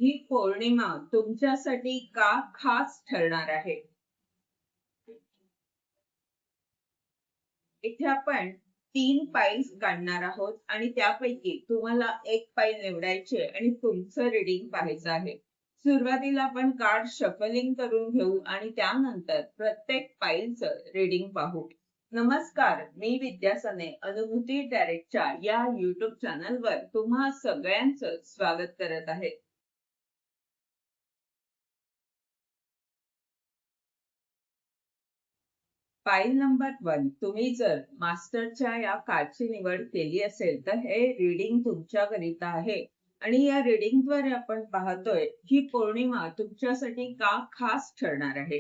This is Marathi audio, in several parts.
ही पौर्णिमा तुमच्यासाठी का खास ठरणार आहे? इथे आपण 3 पाइल्स काढणार आहोत आणि त्यापैकी तुम्हाला एक पाइल निवडायचे आणि तुमचं रीडिंग पाहायचं आहे. सुरुवातीला आपण कार्ड शफलिंग करून घेऊ आणि त्यानंतर प्रत्येक पाइलचं रीडिंग पाहू. नमस्कार, मी विद्या सने अनुभूती डायरेक्टच्या या YouTube चॅनलवर तुम्हा सगळ्यांचं स्वागत करत आहे. फाईल नंबर 1 तुम्ही जर मास्टरच्या या कार्डची निवड केली असेल तर हे रीडिंग तुमच्याकरिता आहे आणि या रीडिंगद्वारे आपण पाहतोय ही पौर्णिमा तुमच्यासाठी का खास ठरणार आहे.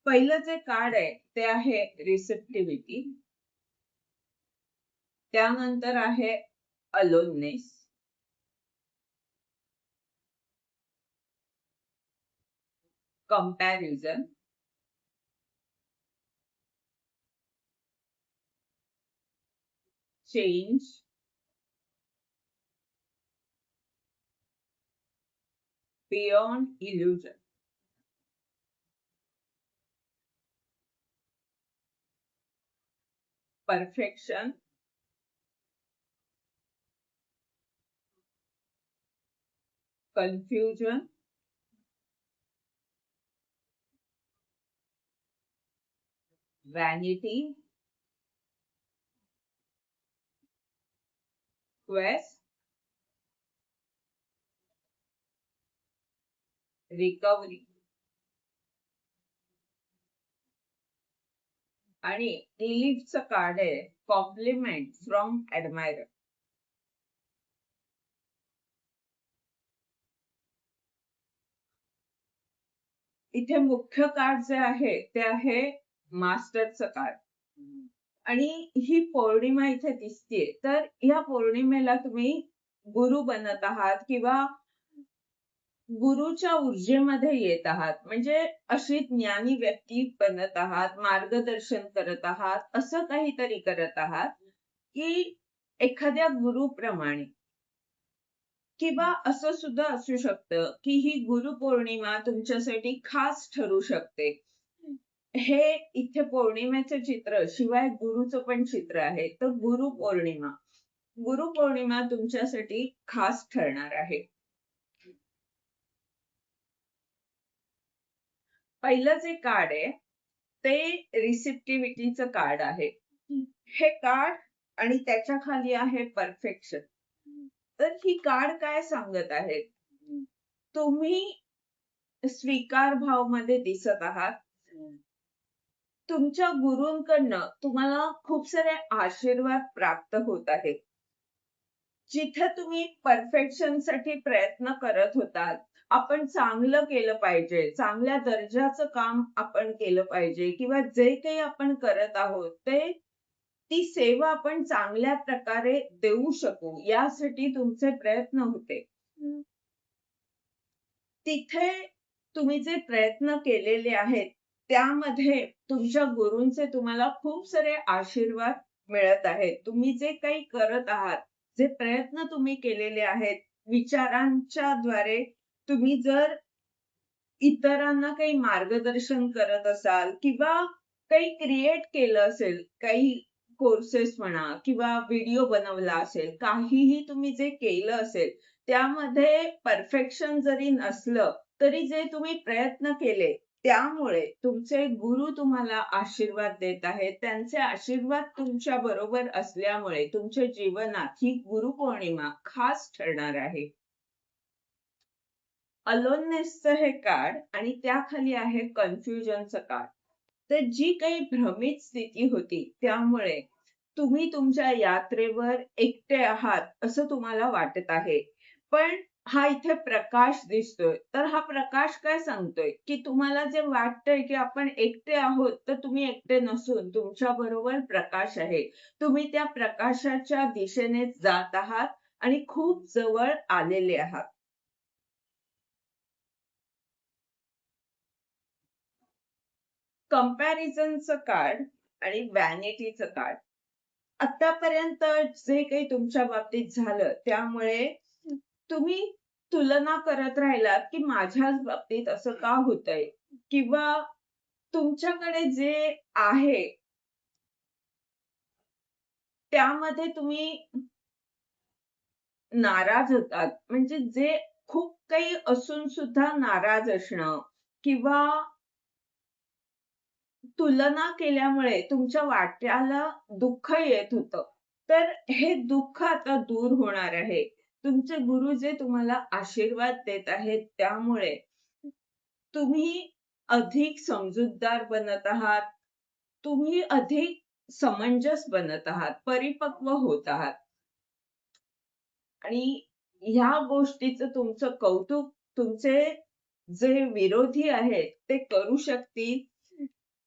पहिलं जे कार्ड आहे ते आहे रिसेप्टिव्हिटी, त्यानंतर आहे aloneness, comparison, change, beyond illusion. Perfection, confusion, vanity, quest, recovery आणि रिलीफचं कार्ड आहे कॉम्प्लिमेंट फ्रॉम ऍडमायरर. इथे मुख्य कार्ड जे आहे ते आहे मास्टरचं कार्ड आणि ही पौर्णिमा इथे दिसतीये तर या पौर्णिमेला तुम्ही गुरु बनत आहात किंवा गुरुच्या ऊर्जेमध्ये येत आहात, म्हणजे अशी ज्ञानी व्यक्ती बनत आहात, मार्गदर्शन करत आहात, असं काहीतरी करत आहात की एखाद्या गुरुप्रमाणे. किंवा असं सुद्धा असू शकतं की ही गुरुपौर्णिमा तुमच्यासाठी खास ठरू शकते. हे इथे पौर्णिमेचं चित्र शिवाय गुरुचं पण चित्र आहे, तर गुरुपौर्णिमा तुमच्यासाठी खास ठरणार आहे. पहिलं जे कार्ड आहे ते रिसेप्टिव्हिटीचं कार्ड आहे. हे कार्ड आणि त्याच्या खाली आहे परफेक्शन. तर ही कार्ड काय सांगत आहेत? तुम्ही स्वीकार भाव मध्ये दिसत आहात. तुमच्या गुरूंकडनं तुम्हाला खूप सारे आशीर्वाद प्राप्त होत आहेत. जिथे तुम्ही परफेक्शन साठी प्रयत्न करत होतात, आपण चांगलं केलं पाहिजे, चांगल्या दर्जाचं काम आपण केलं पाहिजे किंवा जे काही आपण करत आहोत ते ती सेवा आपण चांगल्या प्रकारे देऊ शकू यासाठी तुमचे प्रयत्न होते. तिथे तुम्ही जे प्रयत्न केलेले आहेत त्यामध्ये तुमच्या गुरूंचे तुम्हाला खूप सारे आशीर्वाद मिळत आहेत. तुम्ही जे काही करत आहात, जे प्रयत्न तुम्ही केलेले आहेत, विचारांच्या द्वारे तुम्ही जर इतरांना काही मार्गदर्शन करत असाल किंवा काही क्रिएट केलं असेल, काही कोर्सेस म्हणा किंवा व्हिडिओ बनवला असेल, काहीही तुम्ही जे केलं असेल त्यामध्ये परफेक्शन जरी नसलं तरी जे तुम्ही प्रयत्न केले त्यामुळे तुमचे गुरु तुम्हाला आशीर्वाद देत आहेत. त्यांचे आशीर्वाद तुमच्या बरोबर असल्यामुळे तुमच्या जीवनात ही गुरुपौर्णिमा खास ठरणार आहे. अलोननेसचं हे कार्ड आणि त्याखाली आहे कन्फ्युजनचं कार्ड. तर जी काही भ्रमित स्थिती होती त्यामुळे तुम्ही तुमच्या यात्रेवर एकटे आहात असं तुम्हाला वाटत आहे. पण हा इथे प्रकाश दिसतोय, तर हा प्रकाश काय सांगतोय की तुम्हाला जे वाटतंय की आपण एकटे आहोत, तर तुम्ही एकटे नसून तुमच्या बरोबर प्रकाश आहे. तुम्ही त्या प्रकाशाच्या दिशेने जात आहात आणि खूप जवळ आलेले आहात. कंपॅरिझनचं कार्ड आणि व्हॅनिटीचं कार्ड. आतापर्यंत जे काही तुमच्या बाबतीत झालं त्यामुळे तुम्ही तुलना करत राहिलात, की माझ्याच बाबतीत असं का होतंय? किंवा तुमच्याकडे जे आहे त्यामध्ये तुम्ही नाराज होतात. म्हणजे जे खूप काही असून सुद्धा नाराज असणं किंवा तुलना केल्यामुळे तुमच्या वाट्याला दुःख येत होतं. तर हे दुःख आता दूर होणार आहे. तुमचे गुरु जे तुम्हाला आशीर्वाद देत आहेत त्यामुळे तुम्ही अधिक समजूतदार बनत आहात. तुम्ही अधिक समंजस बनत आहात, परिपक्व होत आहात. आणि ह्या गोष्टीचं तुमचं कौतुक तुमचे जे विरोधी आहेत ते करू शकतील.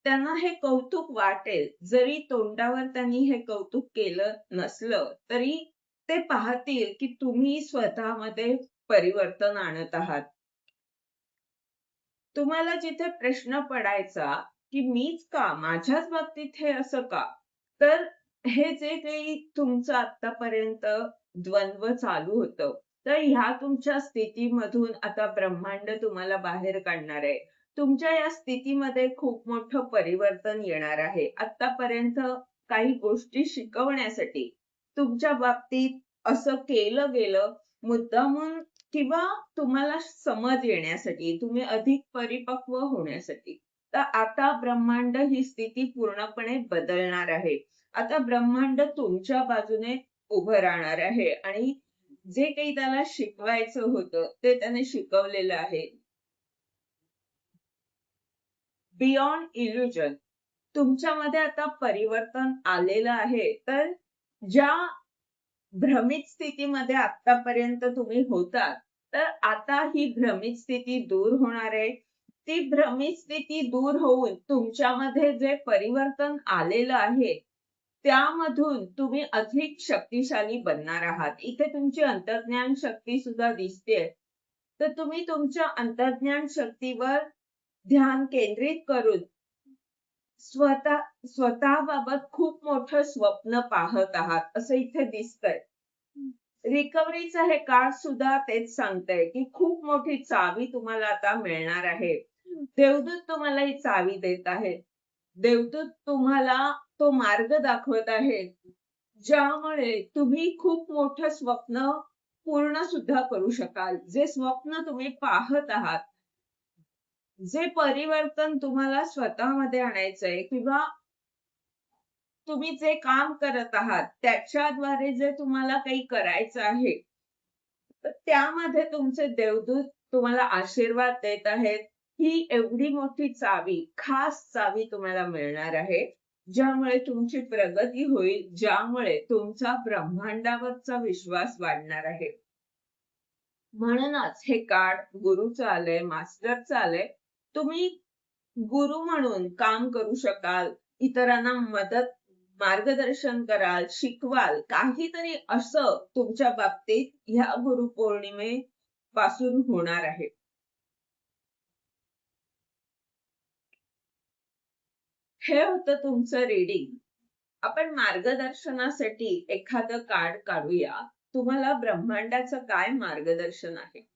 त्यांना हे कौतुक वाटेल. जरी तोंडावर त्यांनी हे कौतुक केलं नसलं, तरी ते पाहतील की तुम्ही स्वतःमध्ये परिवर्तन आणत आहात. तुम्हाला जिथे प्रश्न पडायचा, की मीच का? माझ्याच बाबतीत हे असं का? तर हे जे काही तुमचं आत्तापर्यंत द्वंद्व चालू होतं, तर ह्या तुमच्या स्थितीमधून आता ब्रह्मांड तुम्हाला बाहेर काढणार आहे. तुमच्या या स्थितीमध्ये खूप मोठं परिवर्तन येणार आहे. आत्तापर्यंत काही गोष्टी शिकवण्यासाठी तुमच्या बाबतीत असं केलं गेलं मुद्दामून किंवा तुम्हाला समज येण्यासाठी, तुम्ही अधिक परिपक्व होण्यासाठी. तर आता ब्रह्मांड ही स्थिती पूर्णपणे बदलणार आहे. आता ब्रह्मांड तुमच्या बाजूने उभं राहणार आहे आणि जे काही त्याला शिकवायचं होतं, ते त्याने शिकवलेलं आहे. बियॉन्ड इल्युजन तुमच्यामध्ये आता परिवर्तन आलेलं आहे. तर ज्या भ्रमित स्थितीमध्ये आतापर्यंत तुम्ही होतात, तर आता ही भ्रमित स्थिती दूर होणार आहे. ती भ्रमित स्थिती दूर होऊन तुमच्यामध्ये जे परिवर्तन आलेलं आहे, त्यामधून तुम्ही अधिक शक्तिशाली बनणार आहात. इथे तुमची अंतर्ज्ञान शक्ती सुद्धा दिसतेय. तर तुम्ही तुमच्या अंतर्ज्ञान शक्तीवर ध्यान केंद्रित करून स्वतःबाबत खूप मोठं स्वप्न पाहत आहात, असं इथे दिसतंय. रिकव्हरीचा हे कार्ड सुद्धा तेच सांगतंय, की खूप मोठी चावी तुम्हाला आता मिळणार आहे. देवदूत तुम्हाला ही चावी देत आहेत. देवदूत तुम्हाला तो मार्ग दाखवत आहेत, ज्यामुळे तुम्ही खूप मोठं स्वप्न पूर्ण सुद्धा करू शकाल. जे स्वप्न तुम्ही पाहत आहात, जे परिवर्तन तुम्हाला स्वतःमध्ये आणायचंय किंवा तुम्ही जे काम करत आहात, त्याच्याद्वारे जे तुम्हाला काही करायचं आहे, तर त्यामध्ये तुमचे देवदूत तुम्हाला आशीर्वाद देत आहेत. ही एवढी मोठी चावी, खास चावी तुम्हाला मिळणार आहे, ज्यामुळे तुमची प्रगती होईल, ज्यामुळे तुमचा ब्रह्मांडावरचा विश्वास वाढणार आहे. म्हणूनच हे कार्ड गुरुचं आलंय, मास्टरचं आलंय. तुम्ही गुरु म्हणून काम करू शकाल, इतरांना मदत, मार्गदर्शन कराल, शिकवाल, काहीतरी असं तुमच्या बाबतीत ह्या गुरुपौर्णिमेपासून होणार आहे. हे होतं तुमचं रीडिंग. आपण मार्गदर्शनासाठी एखादं कार्ड काढूया. तुम्हाला ब्रह्मांडाचं काय मार्गदर्शन आहे?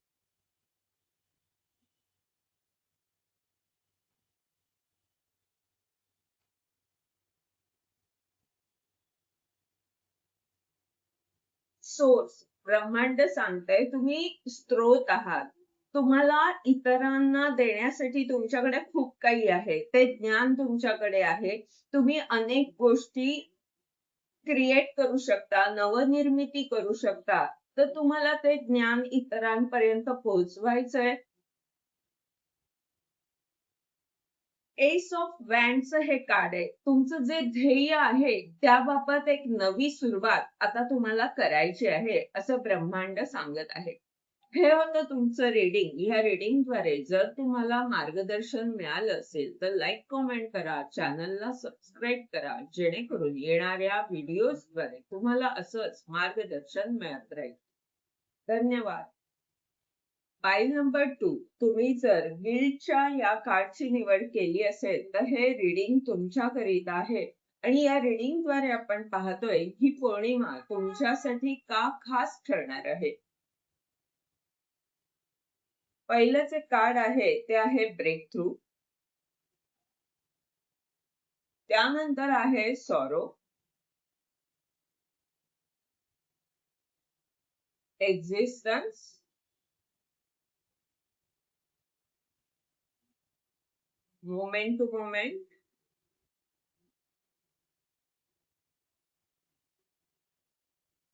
सोर्स ब्रह्मांड सांगतंय तुम्ही स्त्रोत आहात. तुम्हाला इतरांना देण्यासाठी तुमच्याकडे खूप काही आहे. ते ज्ञान तुमच्याकडे आहे. तुम्ही अनेक गोष्टी क्रिएट करू शकता, नवनिर्मिती करू शकता. तर तुम्हाला ते ज्ञान इतरांपर्यंत पोहोचवायचंय. एस ऑफ वॅन्डचं हे कार्ड आहे. तुमचं जे ध्येय आहे त्याबाबत एक नवी सुरुवात आता तुम्हाला करायची आहे, असं ब्रह्मांड सांगत आहे. हे होतं तुमचं रीडिंग. ह्या रीडिंगद्वारे जर तुम्हाला मार्गदर्शन मिळालं असेल तर लाईक, कमेंट करा, चॅनलला सबस्क्राईब करा, जेणेकरून येणाऱ्या व्हिडिओजद्वारे तुम्हाला असंच मार्गदर्शन मिळत राहील. धन्यवाद. पायरी नंबर 2 तुम्ही जर गिल्डच्या या कार्डची निवड केली असेल तर हे रीडिंग तुमच्याकरिता आहे आणि या रीडिंगद्वारे आपण पाहतोय ही पौर्णिमा तुमच्यासाठी का खास ठरणार आहे. पहिलं जे कार्ड आहे ते आहे ब्रेक थ्रू, त्यानंतर आहे sorrow, existence, moment to moment,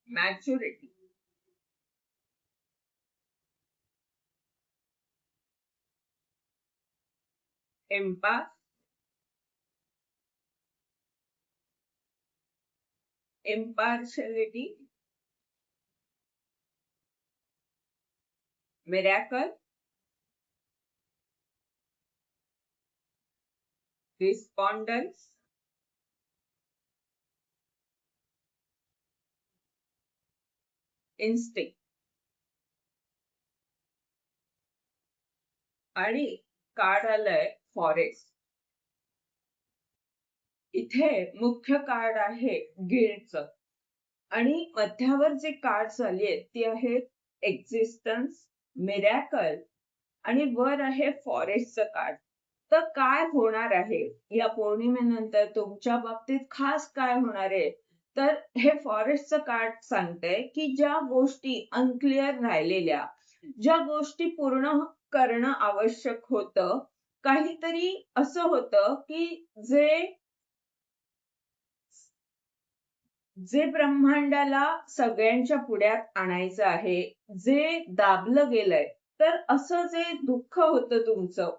maturity. Impasse, impartiality, miracle, despondence, instinct. आणि कार्ड आलंय फॉरेस्ट. इथे मुख्य कार्ड आहे गिल्टचं आणि मध्यावर जे कार्ड आली आहेत ती आहेत एक्झिस्टन्स, मिरॅकल आणि वर आहे फॉरेस्टचं कार्ड. तर काय होणार आहे या पौर्णिमेनंतर तुमच्या बाबतीत खास काय होणार आहे, तर हे फॉरेस्टचं कार्ड सांगतंय की ज्या गोष्टी अनक्लिअर राहिलेल्या, ज्या गोष्टी पूर्ण करणं आवश्यक होतं, काहीतरी असं होतं की जे ब्रह्मांडाला सगळ्यांच्या पुढ्यात आणायचं आहे, जे दाबलं गेलंय, तर असं जे दुःख होतं तुमचं,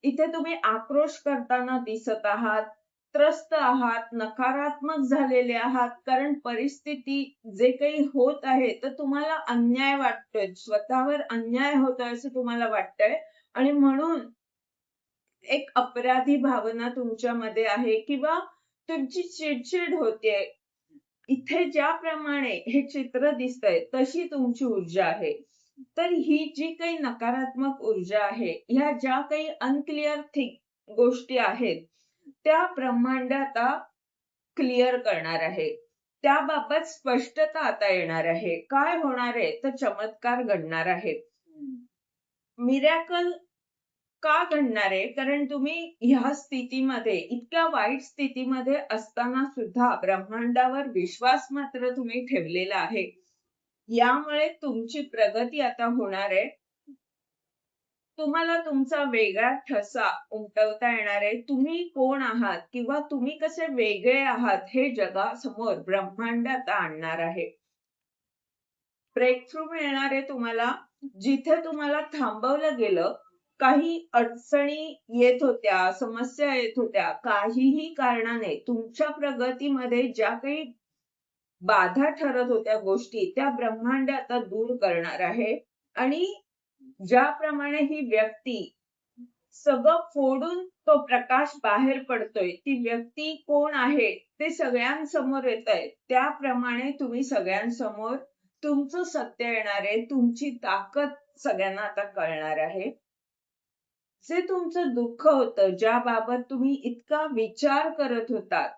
इथे तुम्ही आक्रोश करताना दिसत आहात, त्रस्त आहात, नकारात्मक झालेले आहात, कारण परिस्थिती जे काही होत आहे तर तुम्हाला अन्याय वाटतोय, स्वतःवर अन्याय होतोय असं तुम्हाला वाटतंय आणि म्हणून एक अपराधी भावना तुमच्यामध्ये आहे किंवा तुमची चिडचिड होते. इथे ज्याप्रमाणे हे चित्र दिसतंय तशी तुमची ऊर्जा आहे. तर ही जी काही नकारात्मक ऊर्जा आहे, ह्या ज्या काही अनक्लिअर गोष्टी आहेत, त्या ब्रह्मांड आता क्लिअर करणार आहे. त्याबाबत स्पष्टता आता येणार आहे. काय होणार आहे तर चमत्कार घडणार आहे. मिरॅकल का घडणार आहे? कारण तुम्ही ह्या स्थितीमध्ये, इतक्या वाईट स्थितीमध्ये असताना सुद्धा ब्रह्मांडावर विश्वास मात्र तुम्ही ठेवलेला आहे. यामुळे तुमची प्रगती आता होणार आहे. तुम्हाला तुमचा वेगळा ठसा उमटवता येणार आहे. तुम्ही कोण आहात किंवा तुम्ही कसे वेगळे आहात हे जगासमोर ब्रह्मांड आता आणणार आहे. ब्रेक थ्रू मिळणार आहे तुम्हाला. जिथे तुम्हाला थांबवलं गेलं, काही अडचणी येत होत्या, समस्या येत होत्या, काहीही कारणाने तुमच्या प्रगतीमध्ये ज्या काही बाधा ठरत होत्या गोष्टी, त्या ब्रह्मांड आता दूर करणार आहे. आणि ज्याप्रमाणे ही व्यक्ती सगळं फोडून तो प्रकाश बाहेर पडतोय, ती व्यक्ती कोण आहे ते सगळ्यांसमोर येतंय, त्याप्रमाणे तुम्ही सगळ्यांसमोर तुमचं सत्य येणार आहे, तुमची ताकद सगळ्यांना आता कळणार आहे. जे तुमचं दुःख होतं, ज्याबाबत तुम्ही इतका विचार करत होतात,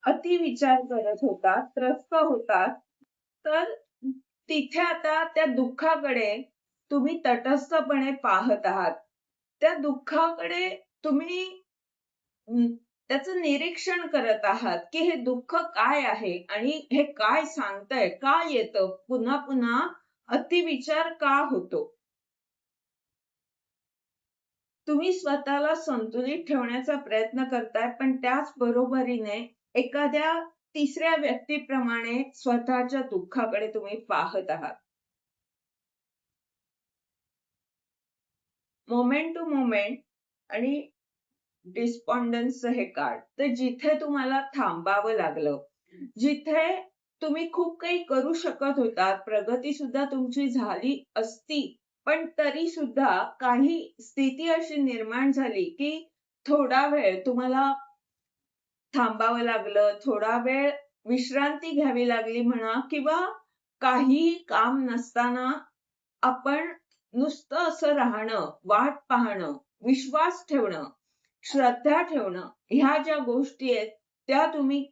अति विचार करत होतात, त्रस्त होतात, तर तिथे आता त्या दुःखाकडे तुम्ही तटस्थपणे पाहत आहात. त्या दुःखाकडे तुम्ही त्याचं निरीक्षण करत आहात, की हे दुःख काय आहे आणि हे काय सांगतंय, का येतं, पुन्हा पुन्हा अतिविचार का होतो. तुम्ही स्वतःला संतुलित ठेवण्याचा प्रयत्न करताय, पण त्याच बरोबरीने एखाद्या तिसऱ्या व्यक्तीप्रमाणे स्वतःच्या दुःखाकडे तुम्ही पाहत आहात. मोमेंट टू मोमेंट आणि डिस्पॉन्डन्सचं हे कार्ड. तर जिथे तुम्हाला थांबावं लागलं, जिथे तुम्ही खूप काही करू शकत होतात, प्रगती सुद्धा तुमची झाली असती, पण तरी सुद्धा काही स्थिती अशी निर्माण झाली की थोडा वेळ तुम्हाला थांबावं लागलं, थोडा वेळ विश्रांती घ्यावी लागली म्हणा किंवा काहीही काम नसताना आपण नुसतं असं राहणं, वाट पाहणं, विश्वास ठेवणं, श्रद्धा ठेवणं, ह्या ज्या गोष्टी आहेत त्या तुम्ही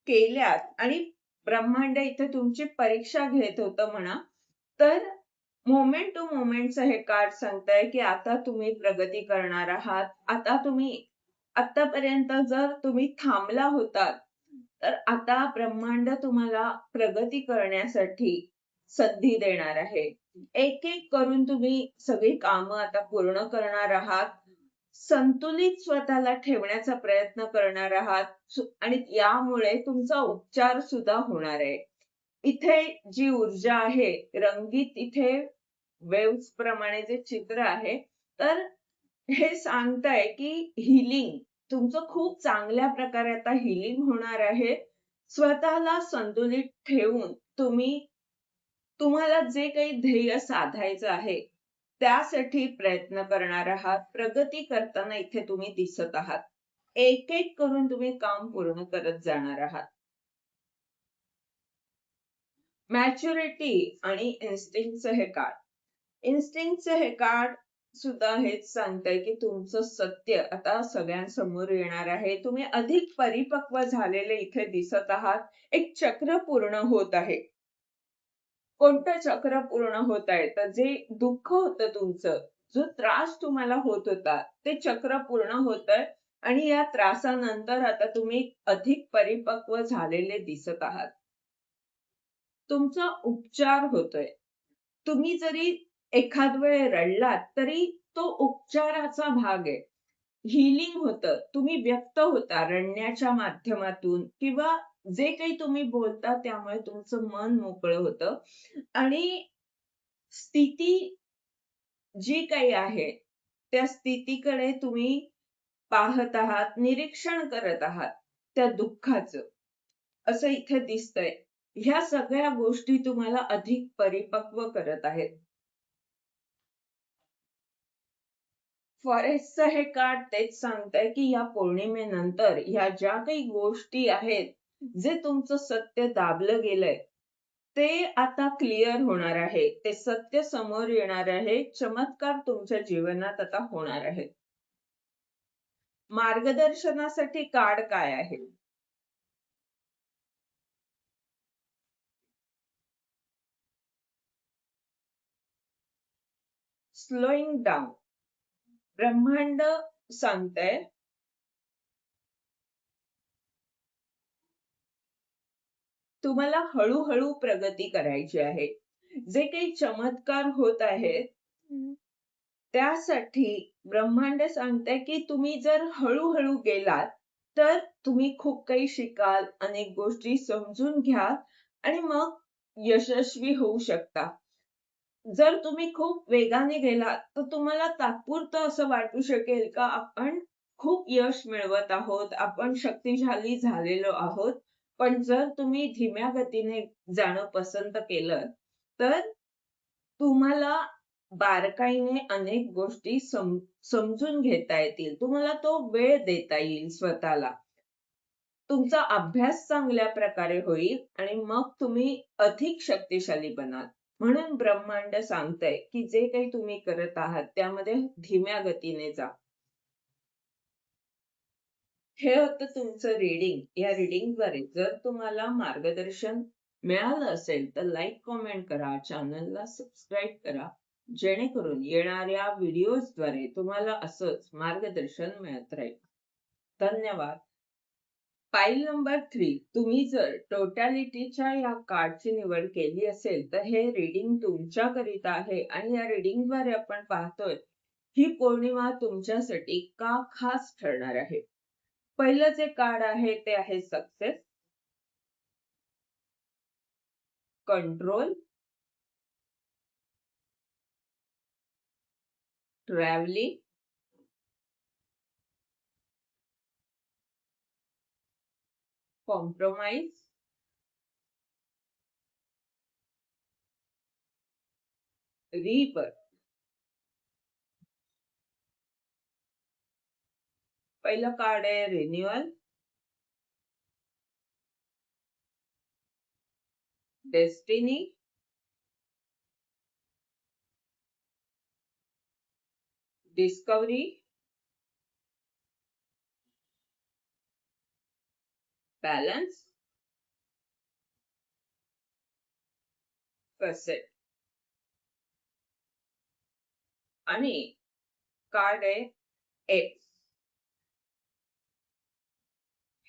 केल्यात आणि ब्रह्मांड इथे तुमची परीक्षा घेत होतं म्हणा. तर मोमेंट टू मोमेंटचं हे कार्ड सांगतंय की आता तुम्ही प्रगती करणार आहात. आता तुम्ही आतापर्यंत जर तुम्ही थांबला होतात, तर आता ब्रह्मांड तुम्हाला प्रगती करण्यासाठी संधी देणार आहे. एक-एक करून तुम्ही सगळी कामं आता पूर्ण करणार आहात. संतुलित स्वतःला ठेवण्याचा प्रयत्न करणार आहात आणि यामुळे तुमचा उपचार सुद्धा होणार आहे. इथे जी ऊर्जा आहे, रंगीत इथे वेव्हज प्रमाणे जे चित्र आहे, तर हे सांगताय की हीलिंग तुमचं खूप चांगल्या प्रकारे आता हीलिंग होणार आहे. स्वतःला संतुलित ठेवून तुम्हाला जे काही ध्येय साधायचं आहे, त्यासाठी प्रयत्न करणार आहात. प्रगती करताना इथे तुम्ही दिसत आहात. एक-एक करून तुम्ही काम पूर्ण करत जाणार आहात. मॅच्युरिटी आणि इन्स्टिंक्टचं हे कार्ड. इन्स्टिंक्टचं हे कार्ड सुद्धा हेच सांगतंय की तुमचं सत्य आता सगळ्यांसमोर येणार आहे. तुम्ही अधिक परिपक्व झालेले इथे दिसत आहात. एक चक्र पूर्ण होत आहे. कोणतं चक्र पूर्ण होत आहे? तर जे दुःख होतं तुमचं, जो त्रास तुम्हाला होत होता, ते चक्र पूर्ण होतंय आणि या त्रासानंतर आता तुम्ही अधिक परिपक्व झालेले दिसत आहात. तुमचा उपचार होतोय. तुम्ही जरी एखाद वेळ रडलात, तरी तो उपचाराचा भाग आहे. हीलिंग होतं. तुम्ही व्यक्त होता रडण्याच्या माध्यमातून किंवा जे काही तुम्ही बोलता त्यामुळे तुमचं मन मोकळं होतं आणि स्थिती जी काही आहे, त्या स्थितीकडे तुम्ही पाहत आहात, निरीक्षण करत आहात त्या दुःखाचं. असं इथे दिसतंय. ह्या सगळ्या गोष्टी तुम्हाला अधिक परिपक्व करत आहेत. फॉरेस्टचं हे कार्ड तेच सांगतंय, की या पौर्णिमेनंतर ह्या ज्या काही गोष्टी आहेत, जे तुमचं सत्य दाबलं गेलंय, ते आता क्लिअर होणार आहे. ते सत्य समोर येणार आहे. चमत्कार तुमच्या जीवनात आता होणार आहे. मार्गदर्शनासाठी कार्ड काय आहे? Slowing down. ब्रह्मांड सांगतंय तुम्हाला हळू-हळू प्रगती करायची आहे. जे काही चमत्कार होत आहेत, त्यासाठी ब्रह्मांड सांगतंय की तुम्ही जर हळू-हळू गेलात, तर तुम्ही खूप काही शिकाल, अनेक गोष्टी समजून घ्याल आणि मग यशस्वी होऊ शकता. जर तुम्ही खूप वेगाने गेलात, तर तुम्हाला तात्पुरतं असं वाटू शकेल का आपण खूप यश मिळवत आहोत, आपण शक्तिशाली झालेलो आहोत. पण जर तुम्ही धीम्या गतीने जाणं पसंत केलं, तर तुम्हाला बारकाईने अनेक गोष्टी समजून घेता येतील. तुम्हाला तो वेळ देता येईल स्वतःला. तुमचा अभ्यास चांगल्या प्रकारे होईल आणि मग तुम्ही अधिक शक्तिशाली बनाल. म्हणून ब्रह्मांड सांगतंय, की जे काही तुम्ही करत आहात त्यामध्ये धीम्या गतीने जा. हे होतं तुमचं रीडिंग. या रीडिंगद्वारे जर तुम्हाला मार्गदर्शन मिळालं असेल तर लाईक, कमेंट करा, चॅनलला सबस्क्राईब करा. जेणेकरून येणाऱ्या व्हिडिओजद्वारे तुम्हाला असंच मार्गदर्शन मिळत राहील. धन्यवाद. पाईल नंबर 3 तुम्ही जर टोटॅलिटीच्या या कार्डची निवड केली असेल तर हे रीडिंग तुमच्याकरिता आहे आणि या रीडिंगद्वारे आपण पाहतोय ही पौर्णिमा तुमच्यासाठी का खास ठरणार आहे. पहिलं जे कार्ड आहे ते आहे success, control, travelling, compromise, rebirth. पहिलं कार्ड आहे renewal, destiny, discovery, balance, cassette. आणि कार्ड आहे एफ.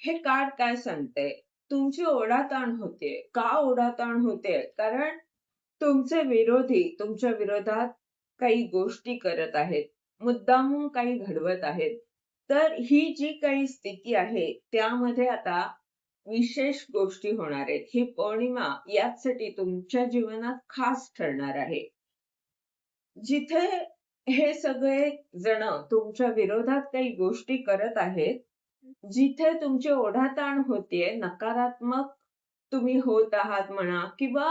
हे कार्ड काय सांगते? तुमची ओढाताण होते. का ओढाताण होते? कारण तुमचे विरोधी तुमच्या विरोधात काही गोष्टी करत आहेत. मुद्दामून काही घडवत आहेत. तर ही जी काही स्थिती आहे त्यामध्ये आता विशेष गोष्टी होणार आहेत. ही पौर्णिमा यासाठी तुमच्या जीवनात खास ठरणार आहे. जिथे हे सगळे जण तुमच्या विरोधात काही गोष्टी करत आहेत, जिथे तुमची ओढाताण होतीये, नकारात्मक तुम्ही होत आहात म्हणा किंवा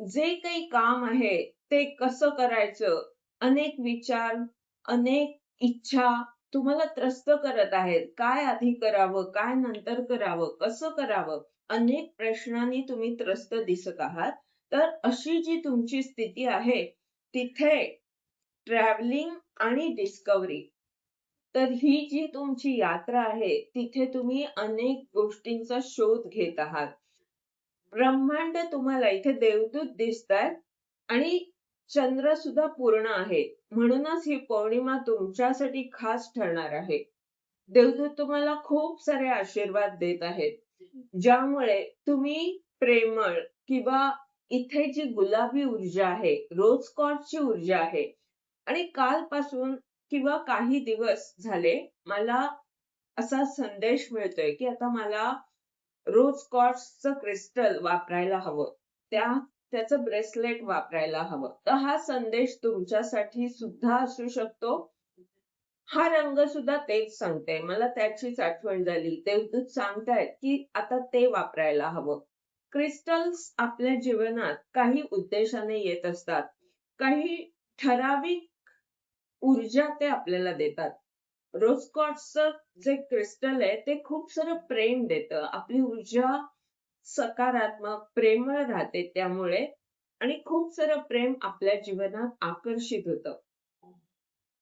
जे काही काम आहे ते कसं करायचं, अनेक विचार, अनेक इच्छा तुम्हाला त्रस्त करत आहेत. काय आधी करावं, काय नंतर करावं, कसं करावं? अनेक प्रश्नांनी तुम्ही त्रस्त दिसत आहात. तर अशी जी तुमची स्थिती आहे, तिथे ट्रॅव्हलिंग आणि डिस्कव्हरी तर ही जी तुमची यात्रा आहे, तिथे तुम्ही अनेक गोष्टींचा शोध घेत आहात. ब्रह्मांड तुम्हाला इथे देवदूत दिसतायत आणि चंद्र सुद्धा पूर्ण आहे. म्हणूनच ही पौर्णिमा तुमच्यासाठी खास ठरणार आहे. देवदूत तुम्हाला खूप सारे आशीर्वाद देत आहेत. ज्यामुळे तुम्ही प्रेमळ किंवा इथे जी गुलाबी ऊर्जा आहे, रोज कॉर्डची ऊर्जा आहे आणि कालपासून किंवा काही दिवस झाले मला असा संदेश मिळतोय, की आता मला रोज क्वार्ट्जचं क्रिस्टल वापरायला हवं. त्याचं ब्रेसलेट वापरायला हवं. तर हा संदेश तुमच्यासाठी सुद्धा असू शकतो. हा रंग सुद्धा तेच सांगते. मला त्याचीच आठवण झाली. देवदूत सांगतायत, की आता ते वापरायला हवं. क्रिस्टल्स आपल्या जीवनात काही उद्देशाने येत असतात. काही ठराविक ऊर्जा ते आपल्याला देतात. रोज क्वार्ट्जचं जे क्रिस्टल आहे ते खूप सारं प्रेम देतं. आपली ऊर्जा सकारात्मक, प्रेमळ राहते त्यामुळे आणि खूप सारं प्रेम आपल्या जीवनात आकर्षित होतं.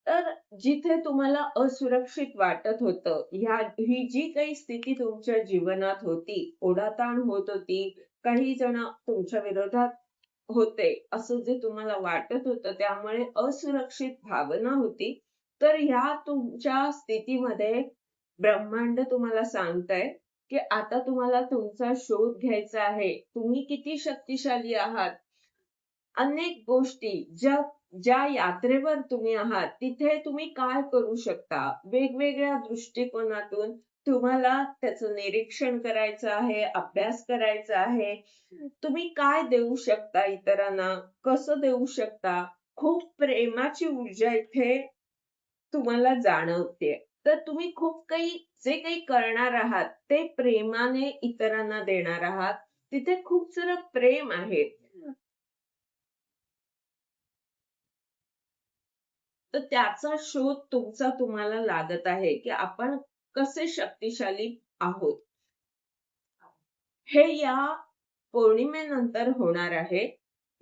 तर जिथे तुम्हाला असुरक्षित वाटत होतं, ही जी काही स्थिती तुमच्या जीवनात होती, ओढाताण होत होती, काही जण तुमच्या विरोधात होते, असं जे तुम्हाला वाटत होतं, त्यामुळे असुरक्षित भावना होती. तर ह्या तुमच्या स्थितीमध्ये ब्रह्मांड तुम्हाला सांगतंय, की आता तुम्हाला तुमचा शोध घ्यायचा आहे. तुम्ही किती शक्तिशाली आहात. अनेक गोष्टी ज्या यात्रेवर तुम्ही आहात, तिथे तुम्ही काय करू शकता? वेगवेगळ्या दृष्टिकोनातून तुम्हाला त्याचं निरीक्षण करायचं आहे, अभ्यास करायचा आहे. तुम्ही काय देऊ शकता इतरांना? कसं देऊ शकता? खूप प्रेमाची ऊर्जा इथे तुम्हाला जाणवतेय. तर तुम्ही खूप काही जे काही करणार आहात, ते प्रेमाने इतरांना देणार आहात. तिथे खूप सारं प्रेम आहे. तर त्याचा शोध तुम्हाला लागत आहे, की आपण कसे शक्तिशाली आहोत. हे या पौर्णिमेनंतर होणार आहे.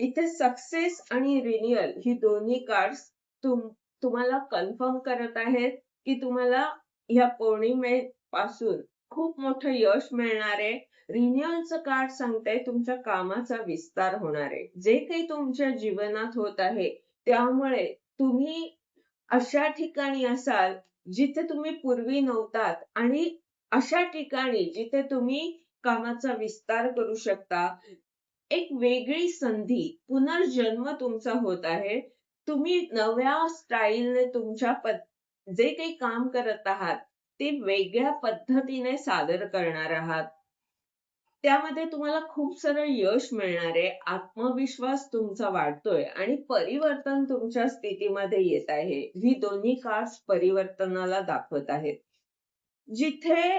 इथे सक्सेस आणि रिन्युअल ही दोन्ही कार्ड्स तुम्हाला कन्फर्म करत आहेत, की तुम्हाला या पौर्णिमेपासून खूप मोठं यश मिळणार आहे. रिन्युअलचं कार्ड सांगतंय तुमच्या कामाचा विस्तार होणार आहे. जे काही तुमच्या जीवनात होत आहे, त्यामुळे तुम्ही अशा ठिकाणी असाल, जिथे तुम्ही पूर्वी नव्हतात आणि अशा ठिकाणी जिथे तुम्ही कामाचा विस्तार करू शकता. एक वेगळी संधी, पुनर्जन्म तुमचा होत आहे. तुम्ही नव्या स्टाईलने जे काही काम करत आहात, ते वेगळ्या पद्धतीने सादर करणार आहात. त्यामध्ये तुम्हाला खूप सारं यश मिळणार आहे. आत्मविश्वास तुमचा वाढतोय आणि परिवर्तन तुमच्या स्थितीमध्ये येत आहे. ही दोन्ही कार्ड्स परिवर्तनाला दाखवत आहेत. जिथे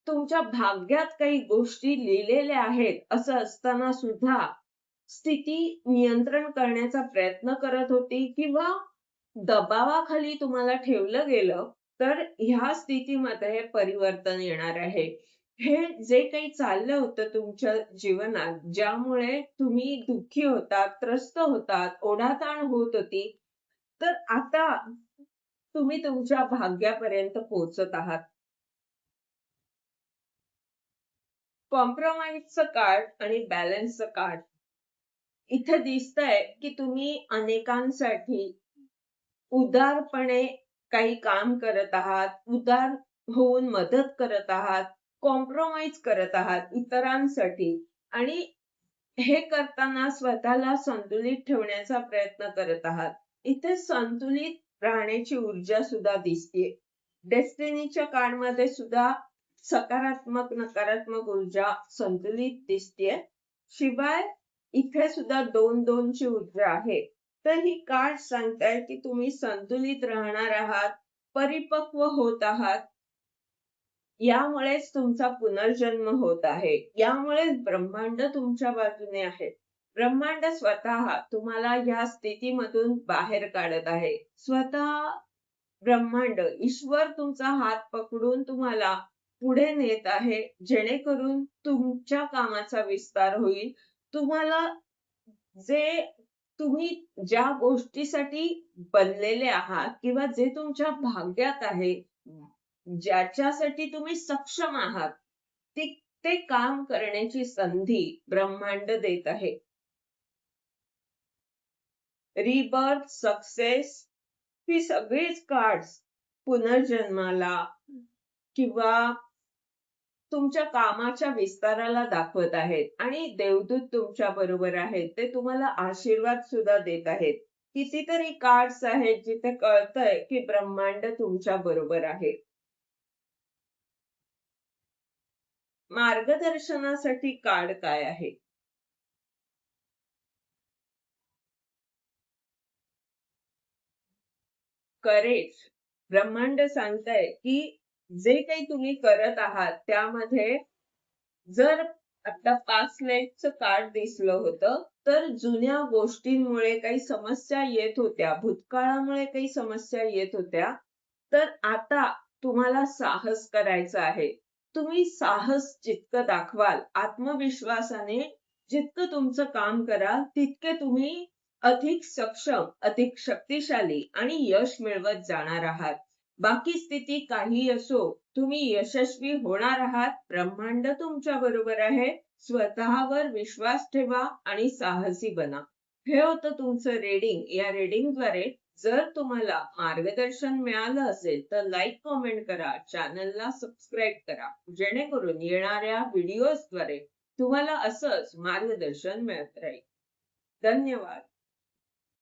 तुमच्या भाग्यात काही गोष्टी लिहिलेल्या आहेत, असं असताना सुद्धा स्थिती नियंत्रण करण्याचा प्रयत्न करत होती किंवा दबावाखाली तुम्हाला ठेवलं गेलं, तर ह्या स्थितीमध्ये परिवर्तन येणार आहे. हे जे काही चाललं होतं तुमच्या जीवनात, ज्यामुळे तुम्ही दुःखी होतात, त्रस्त होतात, ओढाताण होत होती, तर आता तुम्ही तुमच्या भाग्यापर्यंत पोहोचत आहात. कॉम्प्रोमाइजचं कार्ड आणि बॅलन्सचं कार्ड इथे दिसतंय की तुम्ही अनेकांसाठी उदारपणे काही काम करत आहात, उदार होऊन मदत करत आहात, कॉम्प्रोमाइज करत आहात इतरांसाठी आणि हे करताना स्वतःला संतुलित ठेवण्याचा प्रयत्न करत आहात. इथे संतुलित राहण्याची ऊर्जा सुद्धा दिसतेय. डेस्टिनीच्या कार्डमध्ये सुद्धा सकारात्मक, नकारात्मक ऊर्जा संतुलित दिसतेय. शिवाय इथे सुद्धा 2-2 ची ऊर्जा आहे. तर ही कार्ड सांगतायत की तुम्ही संतुलित राहणार आहात, परिपक्व होत आहात. यामुळेच तुमचा पुनर्जन्म होत आहे. यामुळेच ब्रह्मांड तुमच्या बाजूने आहे. ब्रह्मांड स्वतः तुम्हाला या स्थितीमधून बाहेर काढत आहे. स्वतः ब्रह्मांड, ईश्वर तुमचा हात पकडून तुम्हाला पुढे नेत आहे, जेणेकरून तुमच्या कामाचा विस्तार होईल. तुम्हाला जे तुम्ही ज्या गोष्टीसाठी बनलेले आहात किंवा जे तुमच्या भाग्यात आहे, ज्याच्यासाठी तुम्ही सक्षम आहात, ते काम करण्याची संधी ब्रह्मांड देत आहे. रिबर्थ, सक्सेस ही सगळीच कार्ड्स पुनर्जन्माला किंवा तुमच्या कामाच्या विस्ताराला दाखवत आहेत आणि देवदूत तुमच्या बरोबर आहेत. ते तुम्हाला आशीर्वाद सुद्धा देत आहेत. कितीतरी कार्ड्स आहेत जिथे कळतंय की ब्रह्मांड तुमच्या बरोबर आहे. मार्गदर्शनासाठी कार्ड काय आहे? करेज. ब्रह्मांड सांगताय की जे काही तुम्ही करत आहात त्यामध्ये जर आता पास्ट लाईफचं कार्ड दिसलं होतं, तर जुन्या गोष्टींमुळे काही समस्या येत होत्या, भूतकाळामुळे काही समस्या येत होत्या, तर आता तुम्हाला साहस करायचं आहे. तुम्ही साहस जितकं दाखवाल, आत्मविश्वासाने जितकं तुमचं काम कराल, तितके तुम्ही अधिक सक्षम, अधिक शक्तिशाली आणि यश मिळवत जाणार आहात. बाकी स्थिती काही असो, तुम्ही यशस्वी होणार आहात. ब्रह्मांड तुमच्या बरोबर आहे. स्वतःवर विश्वास ठेवा आणि साहसी बना. हे होतं तुमचं रीडिंग. या रीडिंगद्वारे जर तुम्हाला मार्गदर्शन मिळालं असेल तर लाईक, कमेंट करा, चॅनलला सबस्क्राईब करा, जेणेकरून येणाऱ्या व्हिडिओजद्वारे तुम्हाला असंच मार्गदर्शन मिळत राहील. धन्यवाद.